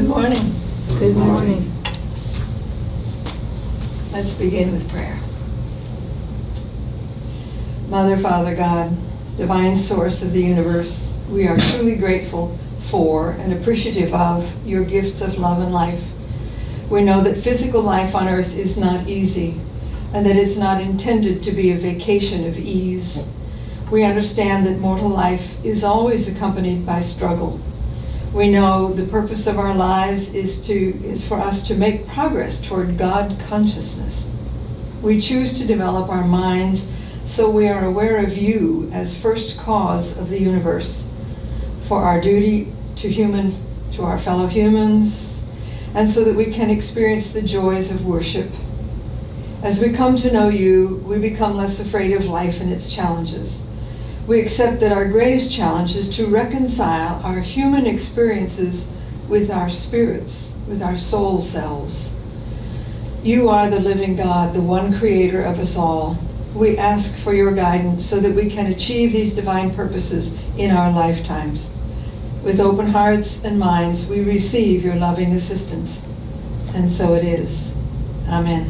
morning. Good morning. Let's begin with prayer. Mother, Father, God, divine source of the universe, we are truly grateful for and appreciative of your gifts of love and life. We know that physical life on earth is not easy and that it's not intended to be a vacation of ease. We understand that mortal life is always accompanied by struggle. We know the purpose of our lives is for us to make progress toward God consciousness. We choose to develop our minds so we are aware of you as first cause of the universe, for our duty to our fellow humans, and so that we can experience the joys of worship. As we come to know you, we become less afraid of life and its challenges. We accept that our greatest challenge is to reconcile our human experiences with our spirits, with our soul selves. You are the living God, the one creator of us all. We ask for your guidance so that we can achieve these divine purposes in our lifetimes. With open hearts and minds, we receive your loving assistance. And so it is. Amen.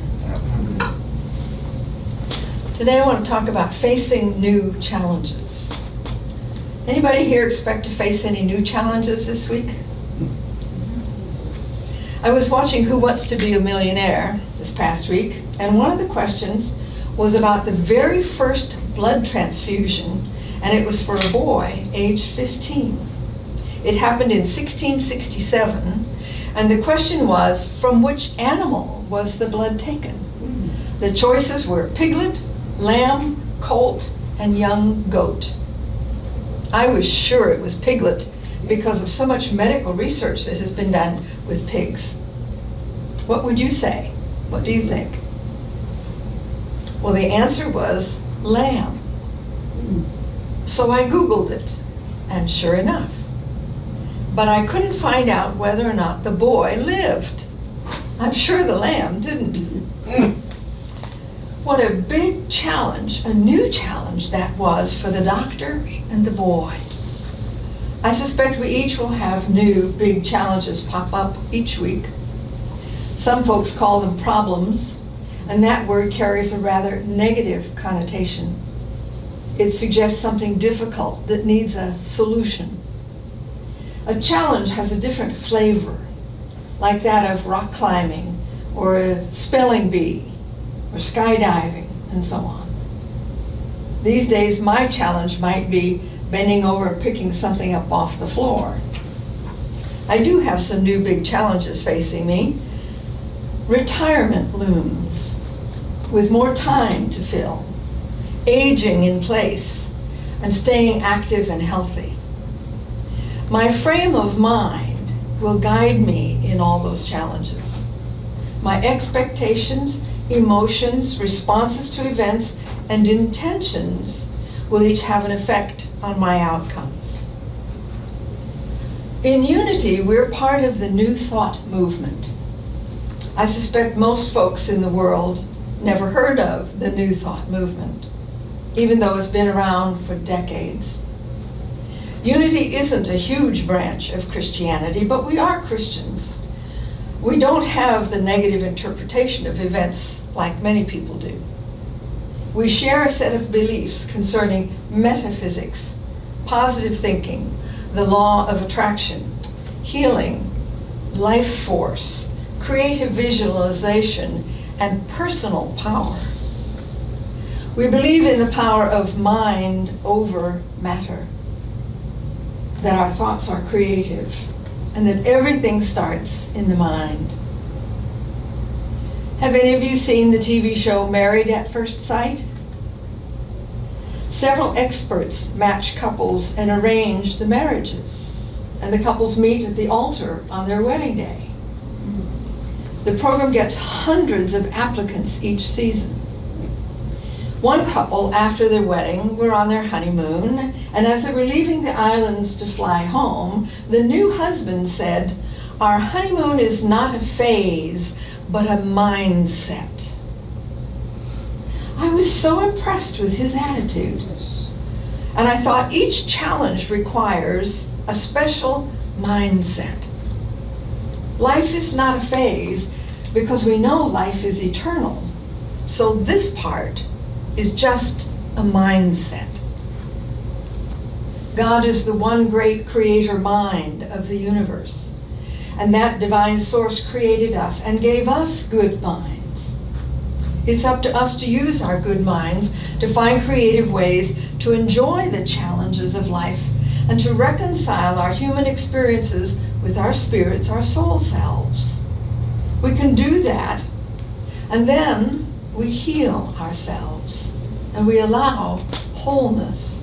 Today I want to talk about facing new challenges. Anybody here expect to face any new challenges this week? I was watching Who Wants to Be a Millionaire this past week, and one of the questions was about the very first blood transfusion, and it was for a boy aged 15. It happened in 1667, and the question was, from which animal was the blood taken? The choices were piglet, lamb, colt, and young goat. I was sure it was piglet because of so much medical research that has been done with pigs. What would you say? What do you think? Well, the answer was lamb. So I Googled it, and sure enough. But I couldn't find out whether or not the boy lived. I'm sure the lamb didn't. What a big challenge, a new challenge that was for the doctor and the boy. I suspect we each will have new big challenges pop up each week. Some folks call them problems, and that word carries a rather negative connotation. It suggests something difficult that needs a solution. A challenge has a different flavor, like that of rock climbing, or a spelling bee, or skydiving, and so on. These days, my challenge might be bending over and picking something up off the floor. I do have some new big challenges facing me. Retirement looms, with more time to fill, aging in place, and staying active and healthy. My frame of mind will guide me in all those challenges. My expectations, emotions, responses to events, and intentions will each have an effect on my outcomes. In Unity, we're part of the New Thought movement. I suspect most folks in the world never heard of the New Thought movement, even though it's been around for decades. Unity isn't a huge branch of Christianity, but we are Christians. We don't have the negative interpretation of events like many people do. We share a set of beliefs concerning metaphysics, positive thinking, the law of attraction, healing, life force, creative visualization, and personal power. We believe in the power of mind over matter, that our thoughts are creative, and that everything starts in the mind. Have any of you seen the TV show Married at First Sight? Several experts match couples and arrange the marriages, and the couples meet at the altar on their wedding day. The program gets hundreds of applicants each season. One couple, after their wedding, were on their honeymoon, and as they were leaving the islands to fly home, the new husband said, "Our honeymoon is not a phase, but a mindset." I was so impressed with his attitude. And I thought each challenge requires a special mindset. Life is not a phase because we know life is eternal. So this part is just a mindset. God is the one great creator mind of the universe. And that divine source created us and gave us good minds. It's up to us to use our good minds to find creative ways to enjoy the challenges of life and to reconcile our human experiences with our spirits, our soul selves. We can do that, and then we heal ourselves and we allow wholeness.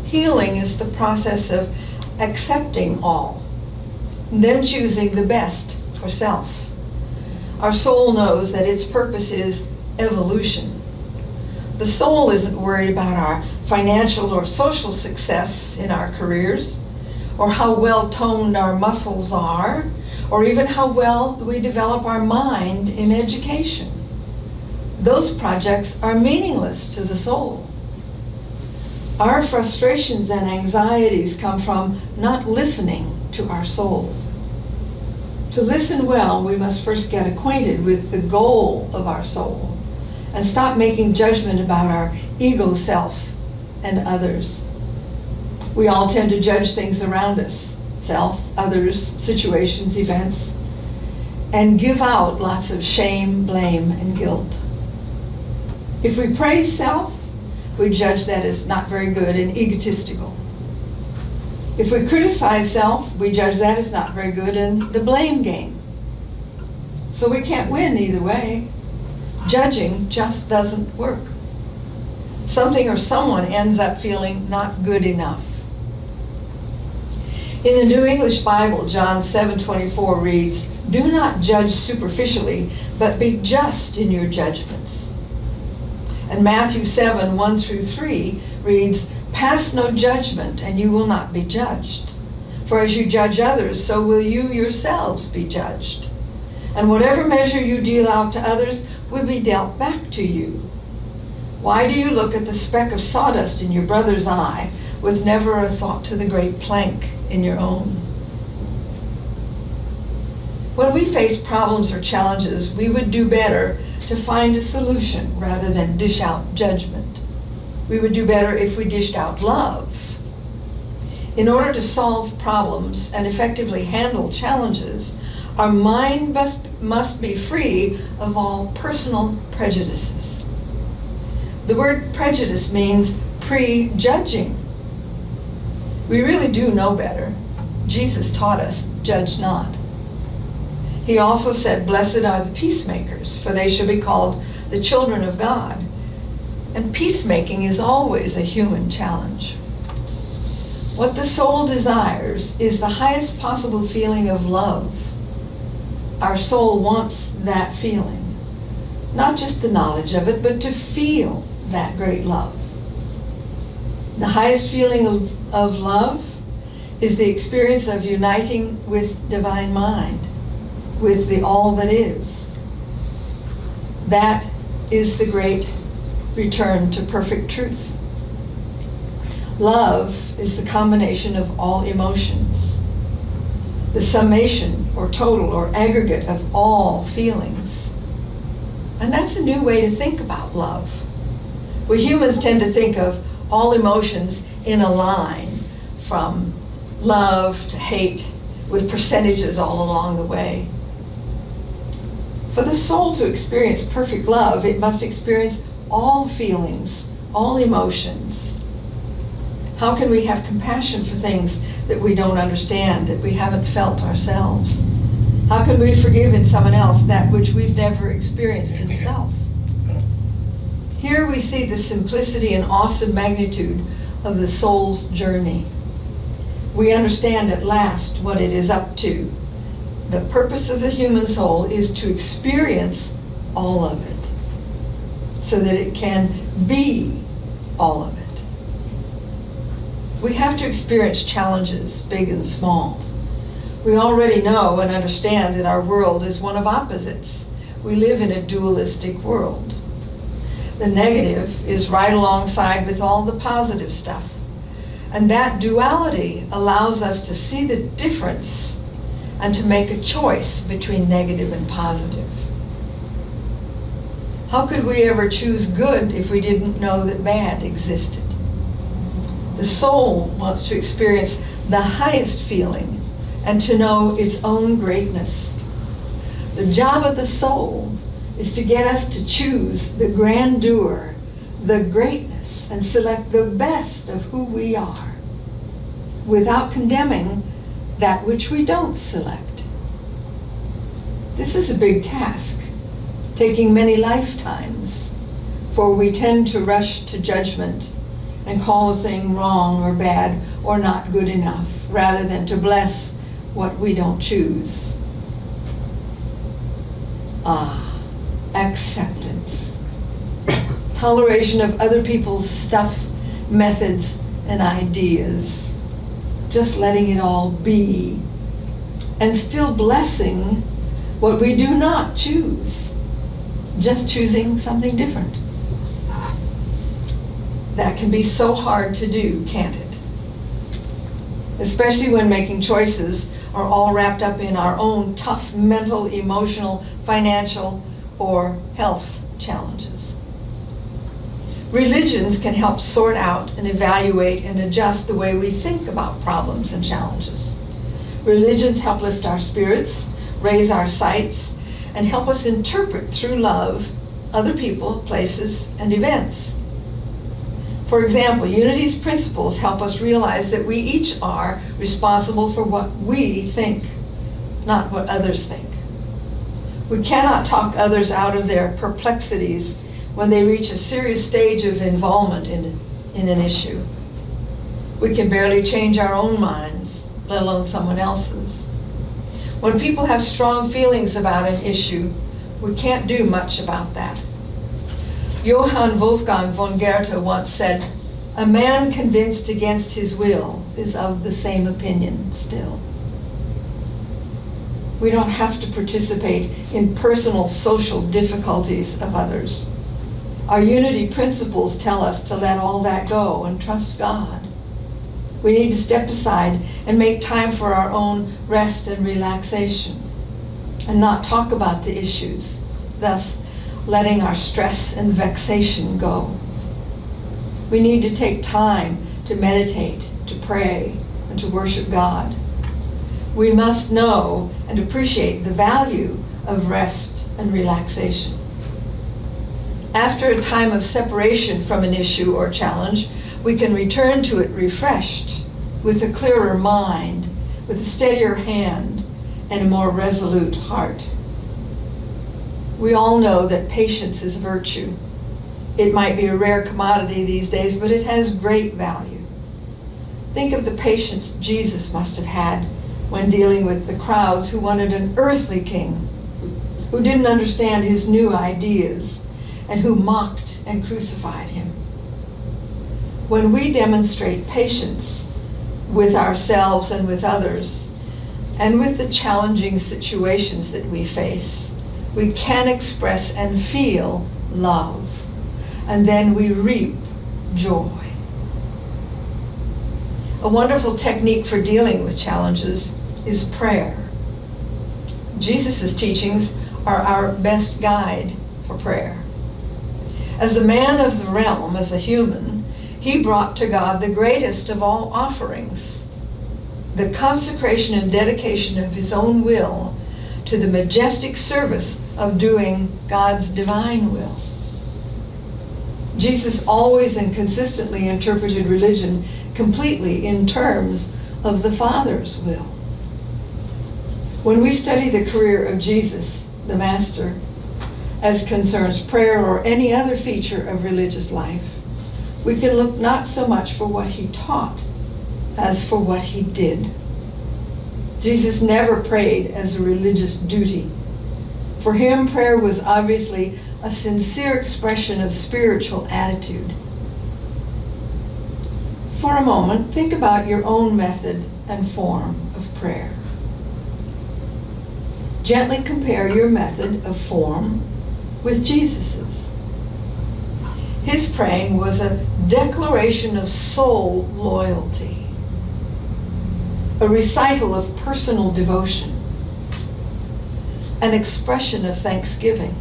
Healing is the process of accepting all, and then choosing the best for self. Our soul knows that its purpose is evolution. The soul isn't worried about our financial or social success in our careers, or how well toned our muscles are, or even how well we develop our mind in education. Those projects are meaningless to the soul. Our frustrations and anxieties come from not listening to our soul. To listen well, we must first get acquainted with the goal of our soul and stop making judgment about our ego self and others. We all tend to judge things around us, self, others, situations, events, and give out lots of shame, blame, and guilt. If we praise self, we judge that as not very good and egotistical. If we criticize self, we judge that as not very good and the blame game. So we can't win either way. Judging just doesn't work. Something or someone ends up feeling not good enough. In the New English Bible, John 7:24 reads, "Do not judge superficially, but be just in your judgments." And Matthew 7:1-3 reads, "Pass no judgment, and you will not be judged. For as you judge others, so will you yourselves be judged. And whatever measure you deal out to others will be dealt back to you. Why do you look at the speck of sawdust in your brother's eye, with never a thought to the great plank in your own?" When we face problems or challenges, we would do better to find a solution rather than dish out judgment. We would do better if we dished out love. In order to solve problems and effectively handle challenges, our mind must be free of all personal prejudices. The word prejudice means prejudging. We really do know better. Jesus taught us, "Judge not." He also said, "Blessed are the peacemakers, for they shall be called the children of God." And peacemaking is always a human challenge. What the soul desires is the highest possible feeling of love. Our soul wants that feeling. Not just the knowledge of it, but to feel that great love. The highest feeling of love is the experience of uniting with divine mind, with the all that is. That is the great return to perfect truth. Love is the combination of all emotions, the summation or total or aggregate of all feelings. And that's a new way to think about love. We humans tend to think of all emotions in a line, from love to hate, with percentages all along the way. For the soul to experience perfect love, it must experience all feelings, all emotions. How can we have compassion for things that we don't understand, that we haven't felt ourselves? How can we forgive in someone else that which we've never experienced in self? Here we see the simplicity and awesome magnitude of the soul's journey. We understand at last what it is up to. The purpose of the human soul is to experience all of it, so that it can be all of it. We have to experience challenges, big and small. We already know and understand that our world is one of opposites. We live in a dualistic world. The negative is right alongside with all the positive stuff. And that duality allows us to see the difference and to make a choice between negative and positive. How could we ever choose good if we didn't know that bad existed? The soul wants to experience the highest feeling and to know its own greatness. The job of the soul is to get us to choose the grandeur, the greatness, and select the best of who we are, without condemning that which we don't select. This is a big task, taking many lifetimes, for we tend to rush to judgment and call a thing wrong or bad or not good enough, rather than to bless what we don't choose. Acceptance. Toleration of other people's stuff, methods, and ideas. Just letting it all be. And still blessing what we do not choose. Just choosing something different. That can be so hard to do, can't it? Especially when making choices are all wrapped up in our own tough mental, emotional, financial, or health challenges. Religions can help sort out and evaluate and adjust the way we think about problems and challenges. Religions help lift our spirits, raise our sights, and help us interpret through love other people, places, and events. For example, Unity's principles help us realize that we each are responsible for what we think, not what others think. We cannot talk others out of their perplexities when they reach a serious stage of involvement in an issue. We can barely change our own minds, let alone someone else's. When people have strong feelings about an issue, we can't do much about that. Johann Wolfgang von Goethe once said, "A man convinced against his will is of the same opinion still." We don't have to participate in personal social difficulties of others. Our unity principles tell us to let all that go and trust God. We need to step aside and make time for our own rest and relaxation, and not talk about the issues, thus letting our stress and vexation go. We need to take time to meditate, to pray, and to worship God. We must know and appreciate the value of rest and relaxation. After a time of separation from an issue or challenge, we can return to it refreshed, with a clearer mind, with a steadier hand, and a more resolute heart. We all know that patience is a virtue. It might be a rare commodity these days, but it has great value. Think of the patience Jesus must have had when dealing with the crowds who wanted an earthly king, who didn't understand his new ideas, and who mocked and crucified him. When we demonstrate patience with ourselves and with others, and with the challenging situations that we face, we can express and feel love, and then we reap joy. A wonderful technique for dealing with challenges is prayer. Jesus' teachings are our best guide for prayer. As a man of the realm, as a human, he brought to God the greatest of all offerings, the consecration and dedication of his own will to the majestic service of doing God's divine will. Jesus always and consistently interpreted religion completely in terms of the Father's will. When we study the career of Jesus, the Master, as concerns prayer or any other feature of religious life, we can look not so much for what he taught as for what he did. Jesus never prayed as a religious duty. For him, prayer was obviously a sincere expression of spiritual attitude. For a moment, think about your own method and form of prayer. Gently compare your method of form with Jesus's. His praying was a declaration of soul loyalty, a recital of personal devotion, an expression of thanksgiving,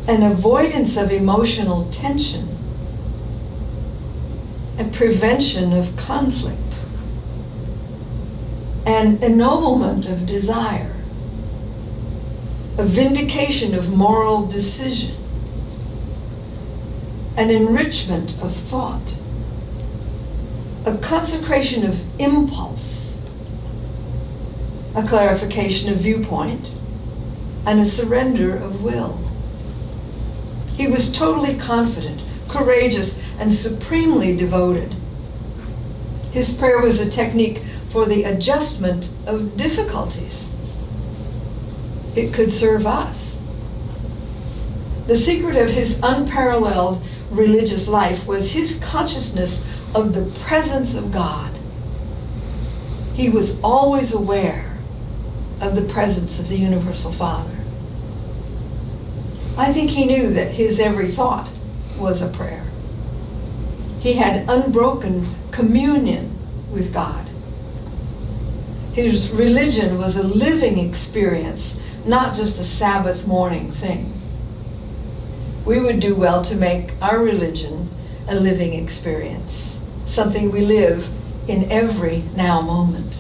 an avoidance of emotional tension, a prevention of conflict, an ennoblement of desire, a vindication of moral decision, an enrichment of thought, a consecration of impulse, a clarification of viewpoint, and a surrender of will. He was totally confident, courageous, and supremely devoted. His prayer was a technique for the adjustment of difficulties. It could serve us. The secret of his unparalleled religious life was his consciousness of the presence of God. He was always aware of the presence of the Universal Father. I think he knew that his every thought was a prayer. He had unbroken communion with God. His religion was a living experience, not just a Sabbath morning thing. We would do well to make our religion a living experience, something we live in every now moment.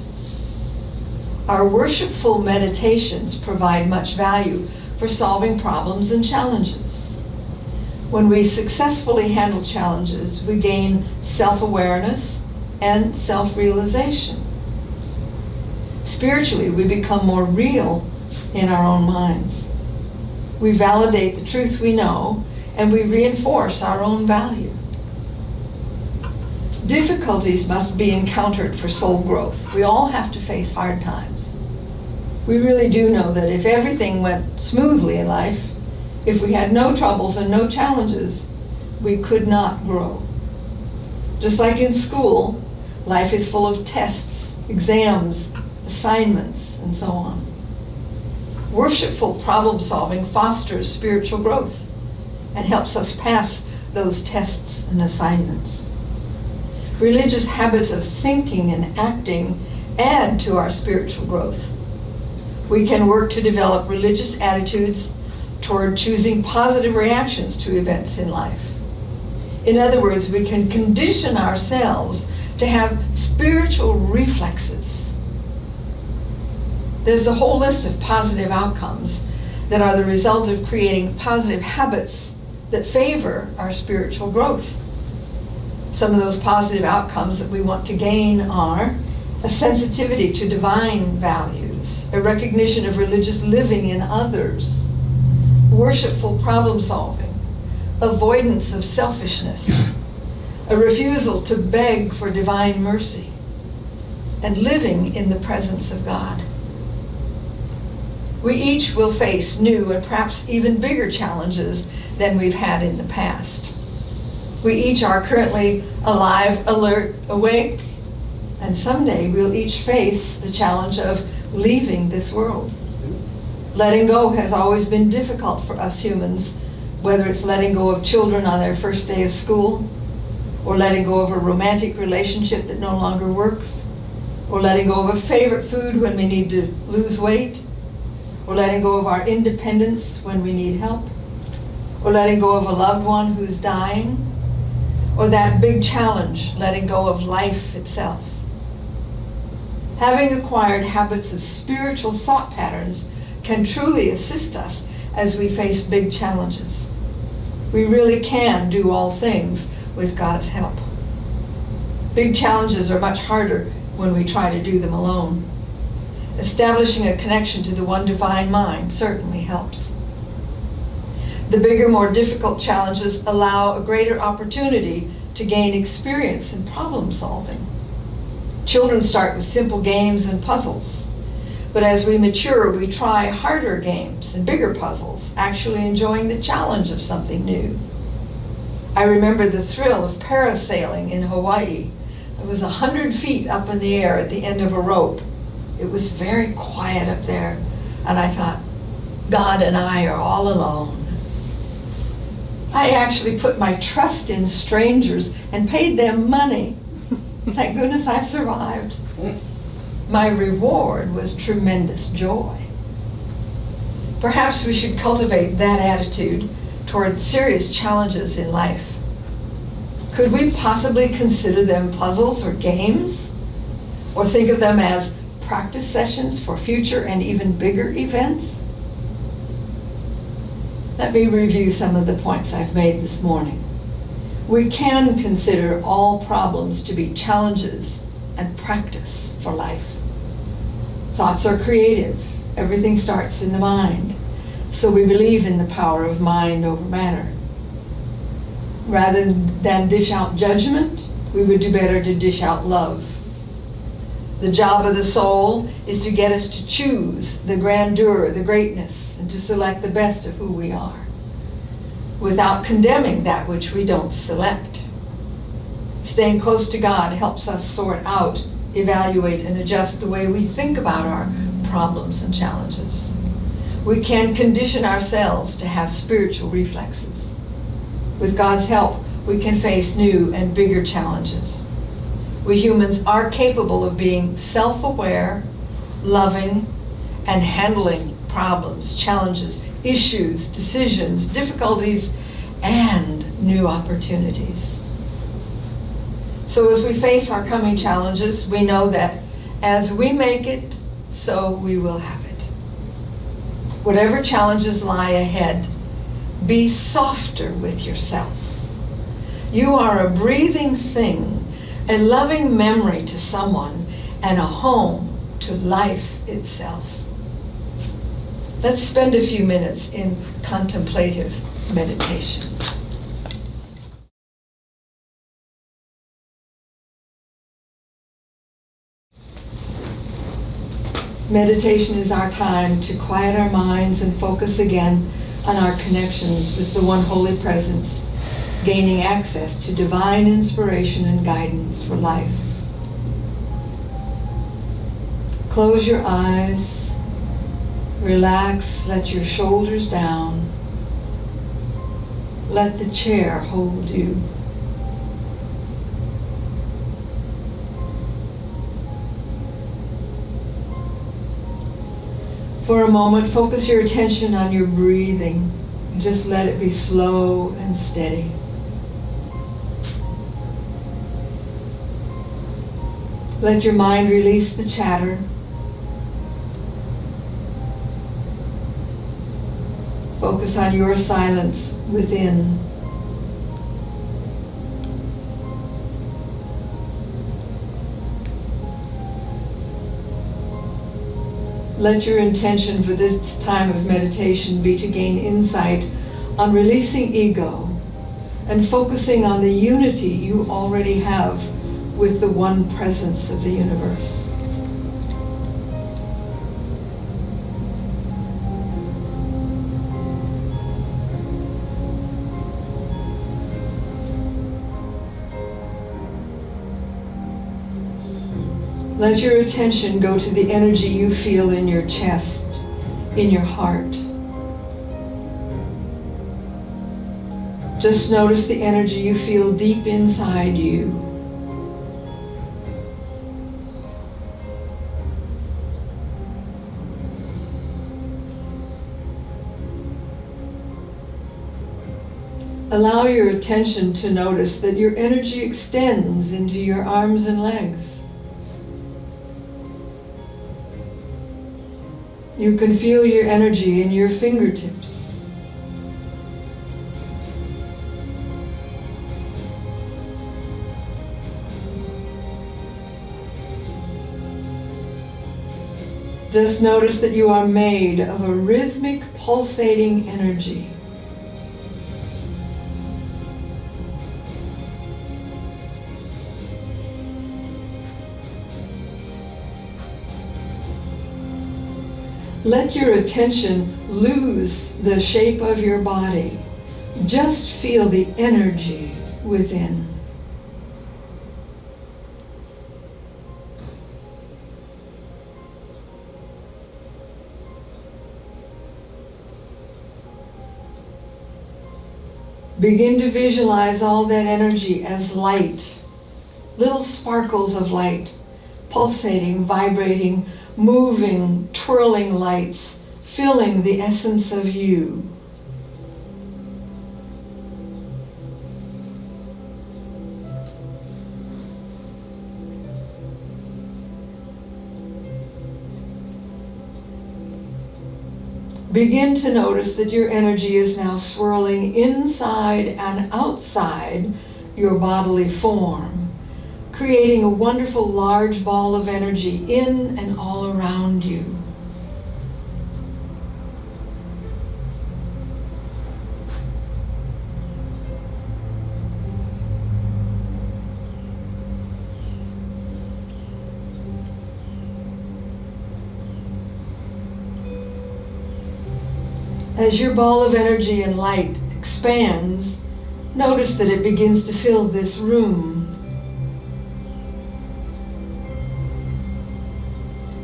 Our worshipful meditations provide much value for solving problems and challenges. When we successfully handle challenges, we gain self-awareness and self-realization. Spiritually, we become more real in our own minds. We validate the truth we know, and we reinforce our own value. Difficulties must be encountered for soul growth. We all have to face hard times. We really do know that if everything went smoothly in life, if we had no troubles and no challenges, we could not grow. Just like in school, life is full of tests, exams, assignments, and so on. Worshipful problem solving fosters spiritual growth and helps us pass those tests and assignments. Religious habits of thinking and acting add to our spiritual growth. We can work to develop religious attitudes toward choosing positive reactions to events in life. In other words, we can condition ourselves to have spiritual reflexes. There's a whole list of positive outcomes that are the result of creating positive habits that favor our spiritual growth. Some of those positive outcomes that we want to gain are a sensitivity to divine values, a recognition of religious living in others, worshipful problem solving, avoidance of selfishness, a refusal to beg for divine mercy, and living in the presence of God. We each will face new and perhaps even bigger challenges than we've had in the past. We each are currently alive, alert, awake, and someday we'll each face the challenge of leaving this world. Letting go has always been difficult for us humans, whether it's letting go of children on their first day of school, or letting go of a romantic relationship that no longer works, or letting go of a favorite food when we need to lose weight, or letting go of our independence when we need help, or letting go of a loved one who's dying, or that big challenge, letting go of life itself. Having acquired habits of spiritual thought patterns can truly assist us as we face big challenges. We really can do all things with God's help. Big challenges are much harder when we try to do them alone. Establishing a connection to the one divine mind certainly helps. The bigger, more difficult challenges allow a greater opportunity to gain experience in problem solving. Children start with simple games and puzzles, but as we mature, we try harder games and bigger puzzles, actually enjoying the challenge of something new. I remember the thrill of parasailing in Hawaii. It was 100 feet up in the air at the end of a rope. It was very quiet up there, and I thought, God and I are all alone. I actually put my trust in strangers and paid them money. Thank goodness I survived. My reward was tremendous joy. Perhaps we should cultivate that attitude toward serious challenges in life. Could we possibly consider them puzzles or games? Or think of them as practice sessions for future and even bigger events? Let me review some of the points I've made this morning. We can consider all problems to be challenges and practice for life. Thoughts are creative. Everything starts in the mind. So we believe in the power of mind over matter. Rather than dish out judgment, we would do better to dish out love. The job of the soul is to get us to choose the grandeur, the greatness, and to select the best of who we are, without condemning that which we don't select. Staying close to God helps us sort out, evaluate, and adjust the way we think about our problems and challenges. We can condition ourselves to have spiritual reflexes. With God's help, we can face new and bigger challenges. We humans are capable of being self-aware, loving, and handling problems, challenges, issues, decisions, difficulties, and new opportunities. So as we face our coming challenges, we know that as we make it, so we will have it. Whatever challenges lie ahead, be softer with yourself. You are a breathing thing, a loving memory to someone, and a home to life itself. Let's spend a few minutes in contemplative meditation. Meditation is our time to quiet our minds and focus again on our connections with the One Holy Presence, gaining access to divine inspiration and guidance for life. Close your eyes, relax, let your shoulders down. Let the chair hold you. For a moment, focus your attention on your breathing. Just let it be slow and steady. Let your mind release the chatter. Focus on your silence within. Let your intention for this time of meditation be to gain insight on releasing ego and focusing on the unity you already have with the one presence of the universe. Let your attention go to the energy you feel in your chest, in your heart. Just notice the energy you feel deep inside you. Allow your attention to notice that your energy extends into your arms and legs. You can feel your energy in your fingertips. Just notice that you are made of a rhythmic, pulsating energy. Let your attention lose the shape of your body. Just feel the energy within. Begin to visualize all that energy as light, little sparkles of light, pulsating, vibrating, moving, twirling lights filling the essence of you. Begin to notice that your energy is now swirling inside and outside your bodily form, creating a wonderful large ball of energy in and all around you. As your ball of energy and light expands, notice that it begins to fill this room.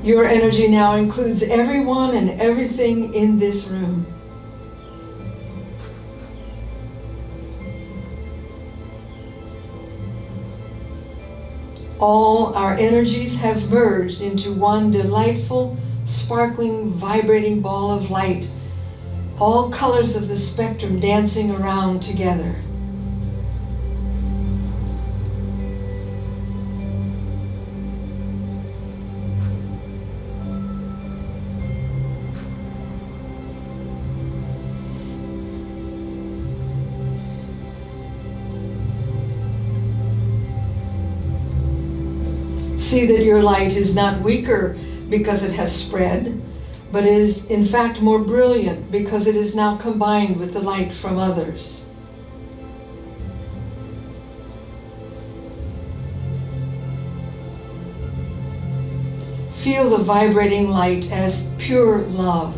Your energy now includes everyone and everything in this room. All our energies have merged into one delightful, sparkling, vibrating ball of light, all colors of the spectrum dancing around together. See that your light is not weaker because it has spread, but is in fact more brilliant because it is now combined with the light from others. Feel the vibrating light as pure love.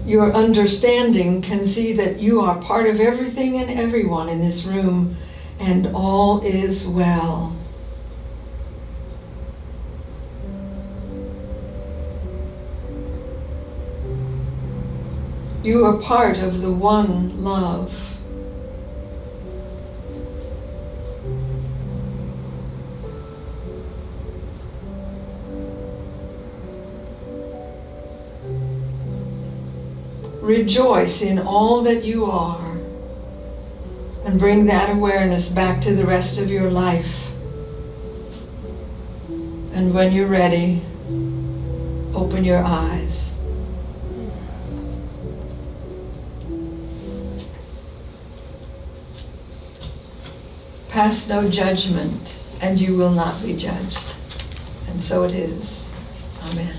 Your understanding can see that you are part of everything and everyone in this room, and all is well. You are part of the one love. Rejoice in all that you are and bring that awareness back to the rest of your life. And when you're ready, open your eyes. Pass no judgment, and you will not be judged. And so it is. Amen.